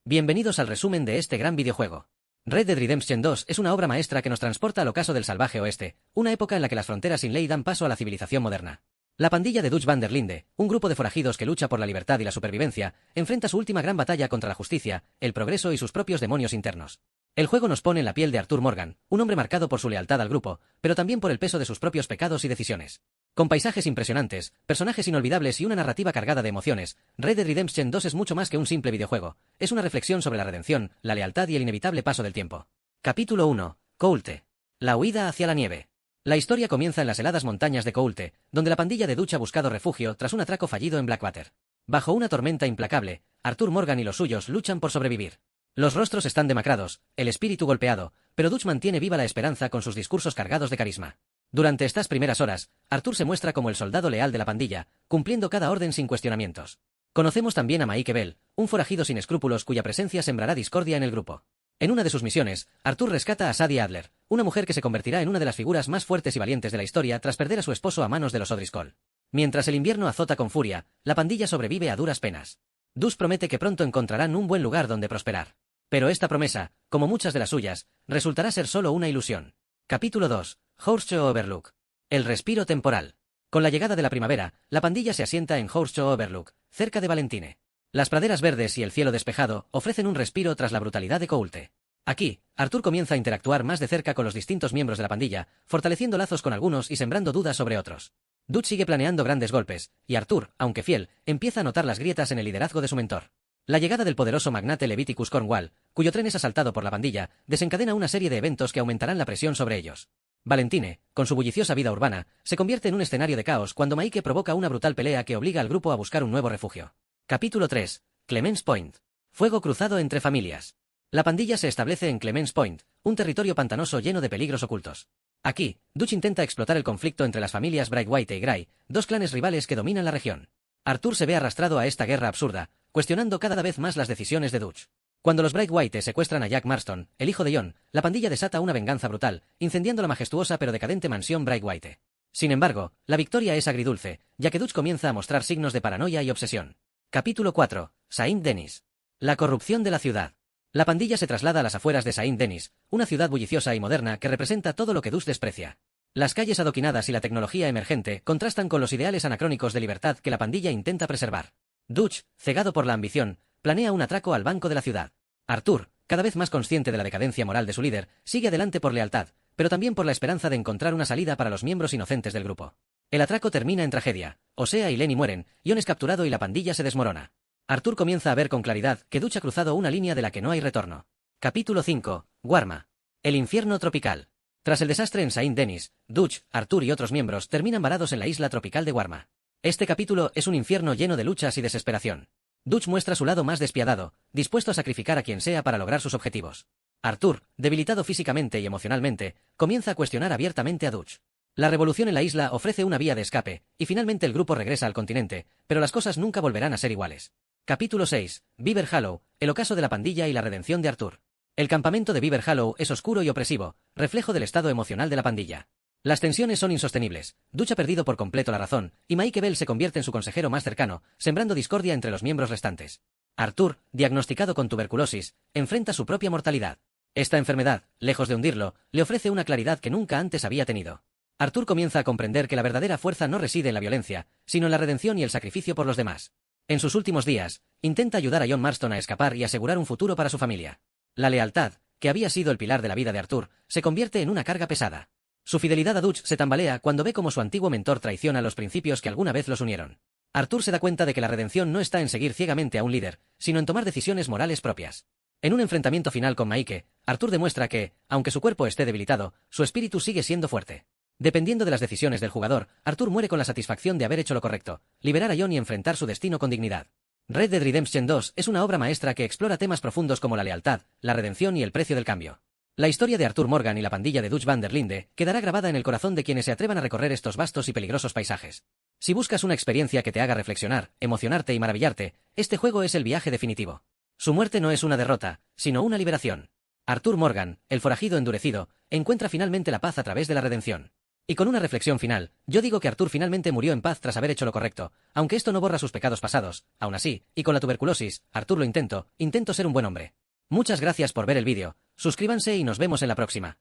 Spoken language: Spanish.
Bienvenidos al resumen de este gran videojuego. Red Dead Redemption 2 es una obra maestra que nos transporta al ocaso del salvaje oeste, una época en la que las fronteras sin ley dan paso a la civilización moderna. La pandilla de Dutch van der Linde, un grupo de forajidos que lucha por la libertad y la supervivencia, enfrenta su última gran batalla contra la justicia, el progreso y sus propios demonios internos. El juego nos pone en la piel de Arthur Morgan, un hombre marcado por su lealtad al grupo, pero también por el peso de sus propios pecados y decisiones. Con paisajes impresionantes, personajes inolvidables y una narrativa cargada de emociones, Red Dead Redemption 2 es mucho más que un simple videojuego. Es una reflexión sobre la redención, la lealtad y el inevitable paso del tiempo. Capítulo 1. Coulte. La huida hacia la nieve. La historia comienza en las heladas montañas de Coulte, donde la pandilla de Dutch ha buscado refugio tras un atraco fallido en Blackwater. Bajo una tormenta implacable, Arthur Morgan y los suyos luchan por sobrevivir. Los rostros están demacrados, el espíritu golpeado, pero Dutch mantiene viva la esperanza con sus discursos cargados de carisma. Durante estas primeras horas, Arthur se muestra como el soldado leal de la pandilla, cumpliendo cada orden sin cuestionamientos. Conocemos también a Mike Bell, un forajido sin escrúpulos cuya presencia sembrará discordia en el grupo. En una de sus misiones, Arthur rescata a Sadie Adler, una mujer que se convertirá en una de las figuras más fuertes y valientes de la historia tras perder a su esposo a manos de los O'Driscoll. Mientras el invierno azota con furia, la pandilla sobrevive a duras penas. Dutch promete que pronto encontrarán un buen lugar donde prosperar. Pero esta promesa, como muchas de las suyas, resultará ser solo una ilusión. Capítulo 2. Horseshoe Overlook. El respiro temporal. Con la llegada de la primavera, la pandilla se asienta en Horseshoe Overlook, cerca de Valentine. Las praderas verdes y el cielo despejado ofrecen un respiro tras la brutalidad de Coulte. Aquí, Arthur comienza a interactuar más de cerca con los distintos miembros de la pandilla, fortaleciendo lazos con algunos y sembrando dudas sobre otros. Dutch sigue planeando grandes golpes, y Arthur, aunque fiel, empieza a notar las grietas en el liderazgo de su mentor. La llegada del poderoso magnate Leviticus Cornwall, cuyo tren es asaltado por la pandilla, desencadena una serie de eventos que aumentarán la presión sobre ellos. Valentine, con su bulliciosa vida urbana, se convierte en un escenario de caos cuando Mike provoca una brutal pelea que obliga al grupo a buscar un nuevo refugio. Capítulo 3. Clemens Point. Fuego cruzado entre familias. La pandilla se establece en Clemens Point, un territorio pantanoso lleno de peligros ocultos. Aquí, Dutch intenta explotar el conflicto entre las familias Brightwhite y Gray, dos clanes rivales que dominan la región. Arthur se ve arrastrado a esta guerra absurda, cuestionando cada vez más las decisiones de Dutch. Cuando los Brightwhite secuestran a Jack Marston, el hijo de John, la pandilla desata una venganza brutal, incendiando la majestuosa pero decadente mansión Brightwhite. Sin embargo, la victoria es agridulce, ya que Dutch comienza a mostrar signos de paranoia y obsesión. Capítulo 4. Saint-Denis. La corrupción de la ciudad. La pandilla se traslada a las afueras de Saint-Denis, una ciudad bulliciosa y moderna que representa todo lo que Dutch desprecia. Las calles adoquinadas y la tecnología emergente contrastan con los ideales anacrónicos de libertad que la pandilla intenta preservar. Dutch, cegado por la ambición, planea un atraco al banco de la ciudad. Arthur, cada vez más consciente de la decadencia moral de su líder, sigue adelante por lealtad, pero también por la esperanza de encontrar una salida para los miembros inocentes del grupo. El atraco termina en tragedia. Osea y Lenny mueren, John es capturado y la pandilla se desmorona. Arthur comienza a ver con claridad que Dutch ha cruzado una línea de la que no hay retorno. Capítulo 5. Warma. El infierno tropical. Tras el desastre en Saint-Denis, Dutch, Arthur y otros miembros terminan varados en la isla tropical de Warma. Este capítulo es un infierno lleno de luchas y desesperación. Dutch muestra su lado más despiadado, dispuesto a sacrificar a quien sea para lograr sus objetivos. Arthur, debilitado físicamente y emocionalmente, comienza a cuestionar abiertamente a Dutch. La revolución en la isla ofrece una vía de escape, y finalmente el grupo regresa al continente, pero las cosas nunca volverán a ser iguales. Capítulo 6. Beaver Hollow, el ocaso de la pandilla y la redención de Arthur. El campamento de Beaver Hollow es oscuro y opresivo, reflejo del estado emocional de la pandilla. Las tensiones son insostenibles, Dutch ha perdido por completo la razón, y Mike Bell se convierte en su consejero más cercano, sembrando discordia entre los miembros restantes. Arthur, diagnosticado con tuberculosis, enfrenta su propia mortalidad. Esta enfermedad, lejos de hundirlo, le ofrece una claridad que nunca antes había tenido. Arthur comienza a comprender que la verdadera fuerza no reside en la violencia, sino en la redención y el sacrificio por los demás. En sus últimos días, intenta ayudar a John Marston a escapar y asegurar un futuro para su familia. La lealtad, que había sido el pilar de la vida de Arthur, se convierte en una carga pesada. Su fidelidad a Dutch se tambalea cuando ve cómo su antiguo mentor traiciona los principios que alguna vez los unieron. Arthur se da cuenta de que la redención no está en seguir ciegamente a un líder, sino en tomar decisiones morales propias. En un enfrentamiento final con Mike, Arthur demuestra que, aunque su cuerpo esté debilitado, su espíritu sigue siendo fuerte. Dependiendo de las decisiones del jugador, Arthur muere con la satisfacción de haber hecho lo correcto, liberar a John y enfrentar su destino con dignidad. Red Dead Redemption 2 es una obra maestra que explora temas profundos como la lealtad, la redención y el precio del cambio. La historia de Arthur Morgan y la pandilla de Dutch van der Linde quedará grabada en el corazón de quienes se atrevan a recorrer estos vastos y peligrosos paisajes. Si buscas una experiencia que te haga reflexionar, emocionarte y maravillarte, este juego es el viaje definitivo. Su muerte no es una derrota, sino una liberación. Arthur Morgan, el forajido endurecido, encuentra finalmente la paz a través de la redención. Y con una reflexión final, yo digo que Arthur finalmente murió en paz tras haber hecho lo correcto, aunque esto no borra sus pecados pasados, aún así, y con la tuberculosis, Arthur lo intento ser un buen hombre. Muchas gracias por ver el vídeo, suscríbanse y nos vemos en la próxima.